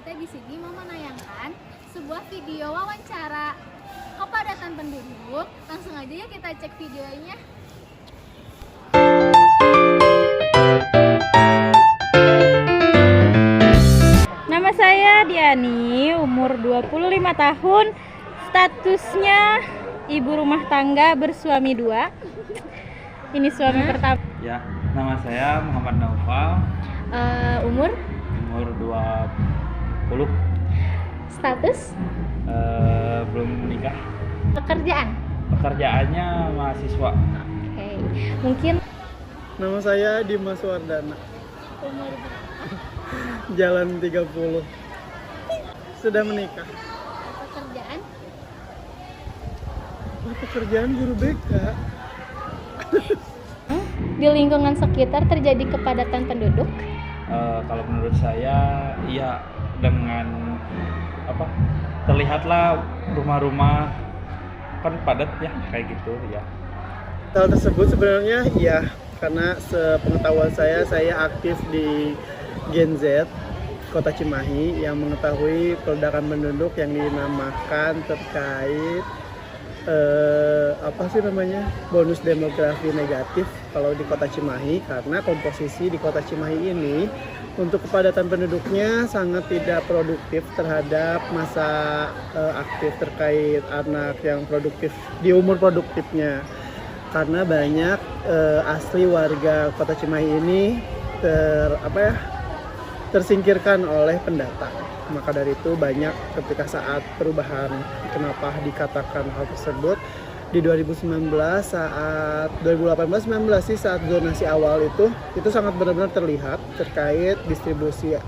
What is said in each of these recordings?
kita di sini mau menayangkan sebuah video wawancara kepadatan penduduk. Langsung aja ya kita cek videonya. Nama saya Diani, umur 25 tahun, statusnya ibu rumah tangga bersuami 2. Ini suami pertama. Ya, nama saya Muhammad Naufal, Umur, umur 20, status, belum menikah. pekerjaan. Pekerjaannya mahasiswa. Oke, mungkin Nama saya Dimas Wardana, umur berapa? Jalan 30. Sudah menikah. Pekerjaan, Pekerjaan guru BK. di lingkungan sekitar terjadi kepadatan penduduk. Kalau menurut saya, iya, dengan terlihatlah rumah-rumah kan padat ya, kayak gitu ya. Hal tersebut sebenarnya iya, karena sepengetahuan saya aktif di Gen Z Kota Cimahi yang mengetahui peledakan penduduk yang dinamakan terkait bonus demografi negatif kalau di Kota Cimahi, karena komposisi di Kota Cimahi ini untuk kepadatan penduduknya sangat tidak produktif terhadap masa aktif terkait anak yang produktif di umur produktifnya, karena banyak asli warga Kota Cimahi ini tersingkirkan oleh pendatang. Maka dari itu banyak ketika saat perubahan, kenapa dikatakan hal tersebut, di 2019 saat 2018-19 sih, saat zonasi awal itu sangat benar-benar terlihat terkait distribusi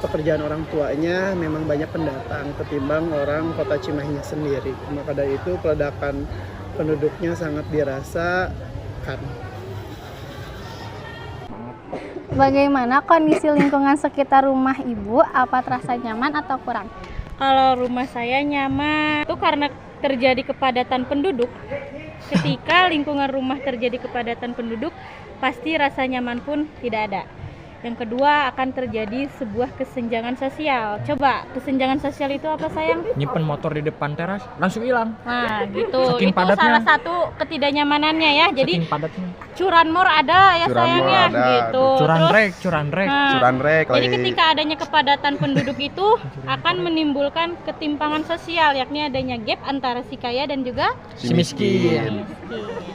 pekerjaan orang tuanya, memang banyak pendatang ketimbang orang Kota Cimahinya sendiri. Maka dari itu peledakan penduduknya sangat dirasakan. Bagaimana kondisi lingkungan sekitar rumah ibu? Apa terasa nyaman atau kurang? Kalau rumah saya nyaman, itu karena terjadi kepadatan penduduk. Ketika lingkungan rumah terjadi kepadatan penduduk, pasti rasa nyaman pun tidak ada. Yang kedua, akan terjadi sebuah kesenjangan sosial. Coba, kesenjangan sosial itu apa, sayang? Nyimpen motor di depan teras langsung hilang. Nah, gitu. Saking itu padatnya. salah satu ketidaknyamanannya ya. Jadi Saking padatnya. curanmor ada ya, sayangnya, gitu. Curanrek. Jadi ketika adanya kepadatan penduduk itu akan menimbulkan ketimpangan sosial, yakni adanya gap antara si kaya dan juga Si miskin.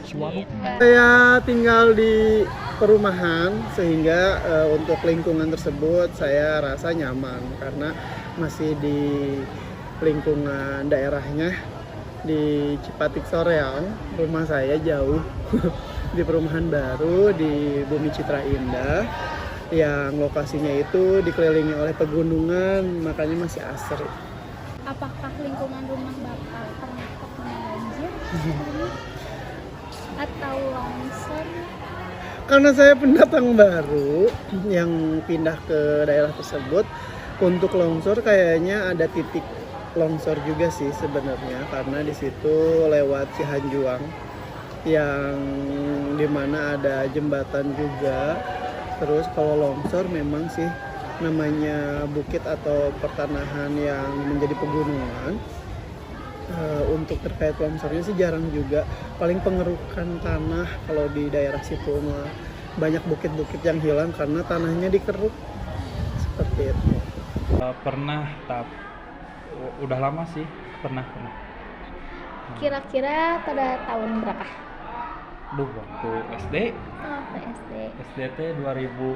Si warung. Saya tinggal di perumahan, sehingga untuk lingkungan tersebut saya rasa nyaman karena masih di lingkungan daerahnya di Cipatik Soreang. Rumah saya jauh di perumahan baru di Bumi Citra Indah yang lokasinya itu dikelilingi oleh pegunungan, makanya masih asri. Apakah lingkungan rumah Bapak pernah terkena banjir atau longsor? Karena saya pendatang baru yang pindah ke daerah tersebut, untuk longsor kayaknya ada titik longsor juga sih sebenarnya, karena di situ lewat Cihanjuang yang dimana ada jembatan juga. Terus kalau longsor memang sih namanya bukit atau pertanahan yang menjadi pegunungan. Untuk terkait longsornya sih jarang juga, paling pengerukan tanah kalau di daerah situ mah banyak bukit-bukit yang hilang karena tanahnya dikeruk seperti itu. Pernah, udah lama sih, pernah. kira-kira pada tahun berapa? Waktu SD, Oh, SD. SDT 2000,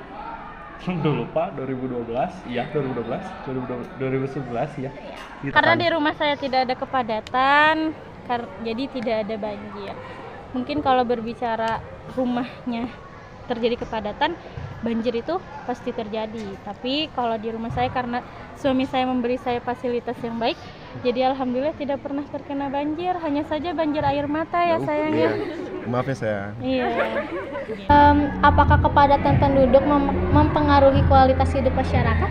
lupa, 2012, iya 2011 ya. Karena di rumah saya tidak ada kepadatan, jadi tidak ada banjir. Mungkin kalau berbicara rumahnya terjadi kepadatan, banjir itu pasti terjadi. Tapi kalau di rumah saya, karena suami saya memberi saya fasilitas yang baik, jadi alhamdulillah tidak pernah terkena banjir. Hanya saja banjir air mata ya, sayangnya. Maaf ya saya. Iya. Apakah kepadatan penduduk mempengaruhi kualitas hidup masyarakat?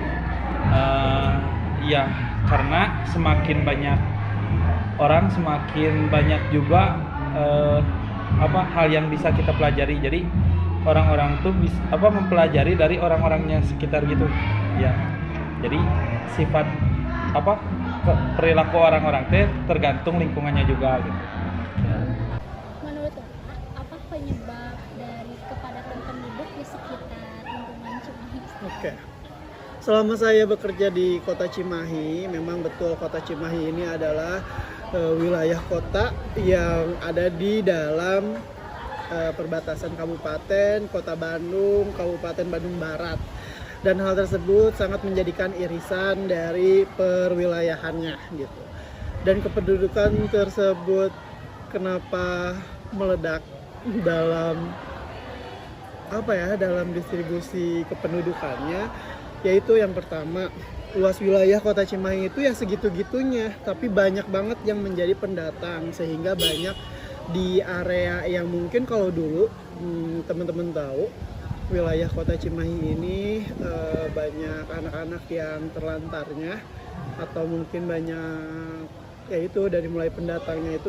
Iya, karena semakin banyak orang, semakin banyak juga hal yang bisa kita pelajari. Jadi orang-orang tuh bisa mempelajari dari orang-orangnya sekitar gitu. Ya. Jadi sifat perilaku orang-orang teh tergantung lingkungannya juga gitu. Menurut Bapak, apa penyebab dari kepadatan penduduk di sekitar lingkungan Cimahi? Oke. Selama saya bekerja di Kota Cimahi, memang betul Kota Cimahi ini adalah wilayah kota yang ada di dalam perbatasan Kabupaten Kota Bandung, Kabupaten Bandung Barat. Dan hal tersebut sangat menjadikan irisan dari perwilayahannya gitu. Dan kependudukan tersebut kenapa meledak dalam dalam distribusi kependudukannya, yaitu yang pertama, luas wilayah Kota Cimahi itu ya segitu-gitunya, tapi banyak banget yang menjadi pendatang, sehingga banyak di area yang mungkin kalau dulu teman-teman tahu wilayah Kota Cimahi ini banyak anak-anak yang terlantarnya, atau mungkin banyak yaitu dari mulai pendatangnya itu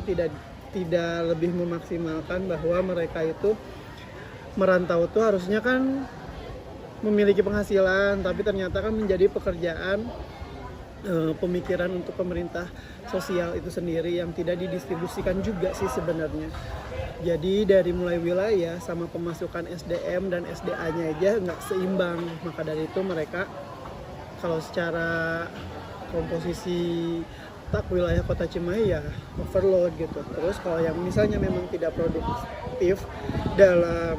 tidak lebih memaksimalkan bahwa mereka itu merantau tuh harusnya kan memiliki penghasilan, tapi ternyata kan menjadi pekerjaan pemikiran untuk pemerintah sosial itu sendiri yang tidak didistribusikan juga sih sebenarnya. Jadi dari mulai wilayah sama pemasukan SDM dan SDA-nya aja nggak seimbang. Maka dari itu mereka kalau secara komposisi tak wilayah Kota Cimahi ya overload gitu. Terus kalau yang misalnya memang tidak produktif dalam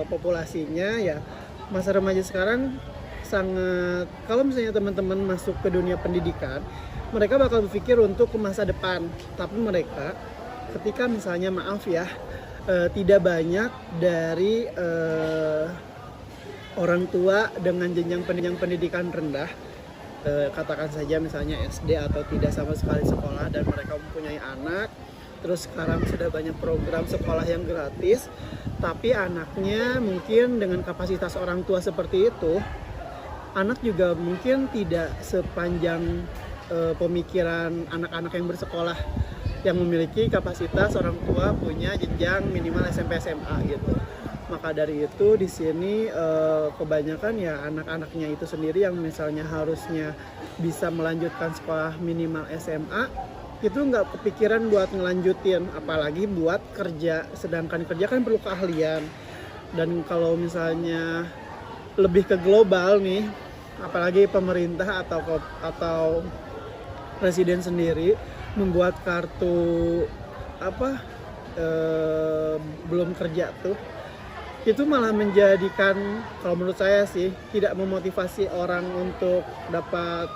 populasinya, ya masa remaja sekarang sangat, kalau misalnya teman-teman masuk ke dunia pendidikan, mereka bakal berpikir untuk ke masa depan. Tapi mereka ketika misalnya tidak banyak dari orang tua dengan jenjang pendidikan rendah, katakan saja misalnya SD atau tidak sama sekali sekolah, dan mereka mempunyai anak, terus sekarang sudah banyak program sekolah yang gratis, tapi anaknya mungkin dengan kapasitas orang tua seperti itu, anak juga mungkin tidak sepanjang pemikiran anak-anak yang bersekolah yang memiliki kapasitas orang tua punya jenjang minimal SMP SMA gitu. Maka dari itu di sini kebanyakan ya anak-anaknya itu sendiri yang misalnya harusnya bisa melanjutkan sekolah minimal SMA, itu nggak kepikiran buat ngelanjutin, apalagi buat kerja. Sedangkan kerja kan perlu keahlian. Dan kalau misalnya lebih ke global nih, apalagi pemerintah atau presiden sendiri membuat kartu belum kerja tuh, itu malah menjadikan, kalau menurut saya sih, tidak memotivasi orang untuk dapat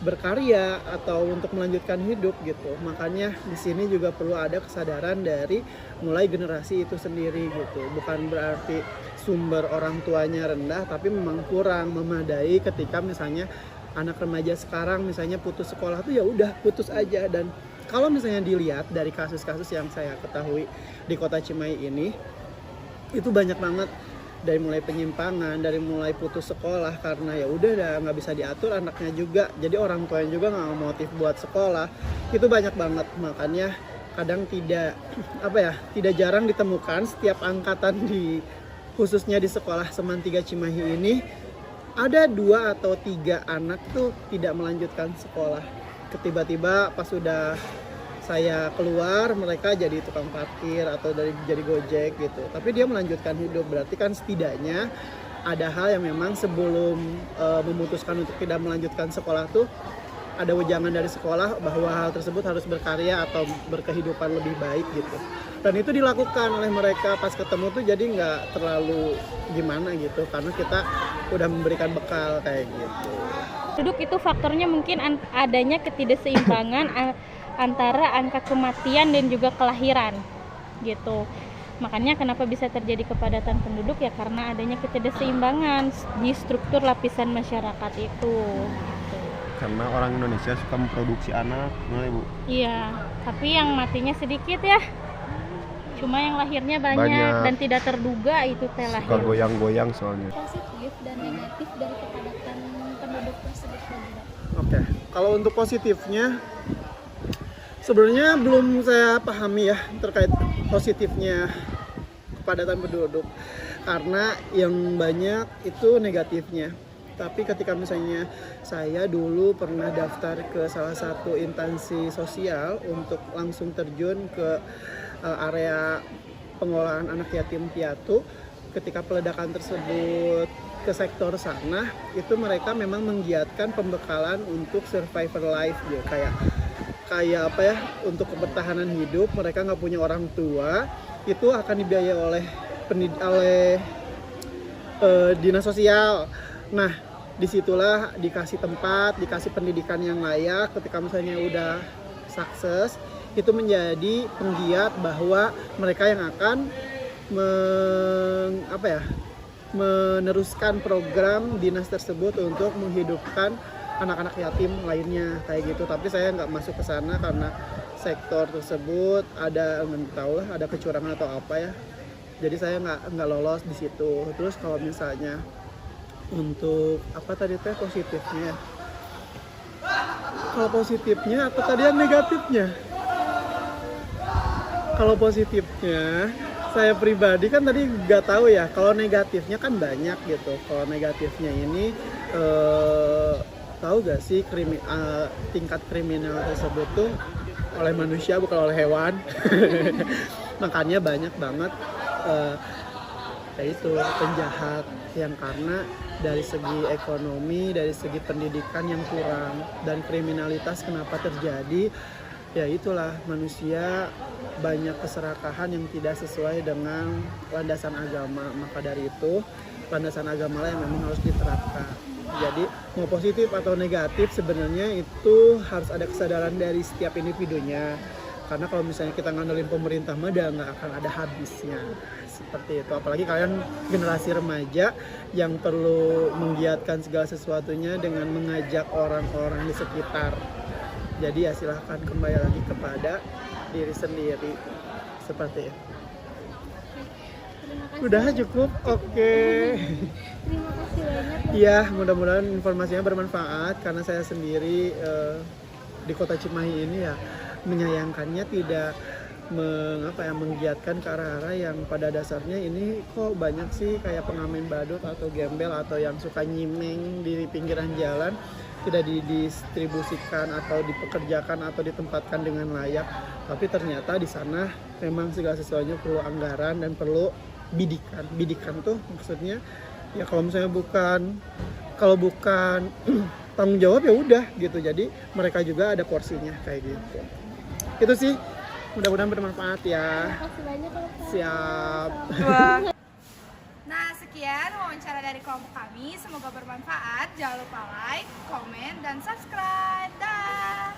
berkarya atau untuk melanjutkan hidup gitu. Makanya di sini juga perlu ada kesadaran dari mulai generasi itu sendiri gitu. Bukan berarti sumber orang tuanya rendah, tapi memang kurang memadai ketika misalnya anak remaja sekarang misalnya putus sekolah tuh ya udah putus aja. Dan kalau misalnya dilihat dari kasus-kasus yang saya ketahui di Kota Cimahi ini, itu banyak banget, dari mulai penyimpangan, dari mulai putus sekolah karena ya udah nggak bisa diatur anaknya juga, jadi orang tuanya juga nggak motif buat sekolah, itu banyak banget. Makanya kadang tidak jarang ditemukan setiap angkatan khususnya di sekolah Seman 3 Cimahi ini ada 2 atau 3 anak tuh tidak melanjutkan sekolah. Tiba-tiba pas sudah saya keluar, mereka jadi tukang parkir atau jadi gojek gitu. Tapi dia melanjutkan hidup, berarti kan setidaknya ada hal yang memang sebelum memutuskan untuk tidak melanjutkan sekolah tuh ada wejangan dari sekolah bahwa hal tersebut harus berkarya atau berkehidupan lebih baik gitu. Dan itu dilakukan oleh mereka pas ketemu tuh, jadi nggak terlalu gimana gitu, karena kita udah memberikan bekal kayak gitu. Penduduk itu faktornya mungkin adanya ketidakseimbangan antara angka kematian dan juga kelahiran gitu. Makanya kenapa bisa terjadi kepadatan penduduk, ya karena adanya ketidakseimbangan di struktur lapisan masyarakat itu gitu. Karena orang Indonesia suka memproduksi anak, benar Bu? Iya, tapi yang matinya sedikit ya. Cuma yang lahirnya banyak. Dan tidak terduga itu teh lahir. Suka goyang-goyang soalnya. Positif dan negatif dari kepadatan penduduk tersebut. Oke, kalau untuk positifnya sebenarnya belum saya pahami ya terkait positifnya kepadatan penduduk, karena yang banyak itu negatifnya. Tapi ketika misalnya saya dulu pernah daftar ke salah satu instansi sosial untuk langsung terjun ke area pengolahan anak yatim piatu, ketika peledakan tersebut ke sektor sana, itu mereka memang menggiatkan pembekalan untuk survivor life gitu. Kayak apa ya, untuk kebertahanan hidup. Mereka nggak punya orang tua, itu akan dibiayai oleh dinas sosial. Nah, disitulah dikasih tempat, dikasih pendidikan yang layak. Ketika misalnya udah sukses, itu menjadi penggiat bahwa mereka yang akan meneruskan program dinas tersebut untuk menghidupkan anak-anak yatim lainnya kayak gitu. Tapi saya nggak masuk ke sana karena sektor tersebut ada, nggak tahu lah, ada kecurangan atau apa ya. Jadi saya nggak lolos di situ. Terus kalau misalnya untuk apa tadi teh positifnya? Kalau positifnya apa tadi yang negatifnya? Kalau positifnya, saya pribadi kan tadi nggak tahu ya. Kalau negatifnya kan banyak gitu. Kalau negatifnya ini tahu gak sih tingkat kriminal tersebut tuh oleh manusia bukan oleh hewan. Makanya banyak banget yaitu penjahat yang karena dari segi ekonomi, dari segi pendidikan yang kurang, dan kriminalitas kenapa terjadi, ya itulah manusia banyak keserakahan yang tidak sesuai dengan landasan agama. Maka dari itu landasan agama lah yang memang harus diterapkan. Jadi mau positif atau negatif sebenarnya itu harus ada kesadaran dari setiap individunya. Karena kalau misalnya kita ngandelin pemerintah mah nggak akan ada habisnya. Seperti itu. Apalagi kalian generasi remaja yang perlu menggiatkan segala sesuatunya dengan mengajak orang-orang di sekitar. Jadi ya silahkan kembali lagi kepada diri sendiri. Seperti itu. Terima kasih. Udah cukup? Oke. Terima kasih banyak. Iya, mudah-mudahan informasinya bermanfaat karena saya sendiri di Kota Cimahi ini ya menyayangkannya tidak menggiatkan ke arah-arah yang pada dasarnya ini kok banyak sih kayak pengamen badut atau gembel atau yang suka nyimeng di pinggiran jalan, tidak didistribusikan atau dipekerjakan atau ditempatkan dengan layak. Tapi ternyata di sana memang segala sesuatunya perlu anggaran dan perlu bidikan. Bidikan tuh maksudnya ya kalau misalnya bukan tanggung jawab ya udah gitu. Jadi mereka juga ada porsinya kayak gitu. Itu sih, mudah-mudahan bermanfaat ya. Terima kasih banyak Pak. Siap. Nah, sekian wawancara dari kelompok kami. Semoga bermanfaat. Jangan lupa like, komen, dan subscribe. Dah.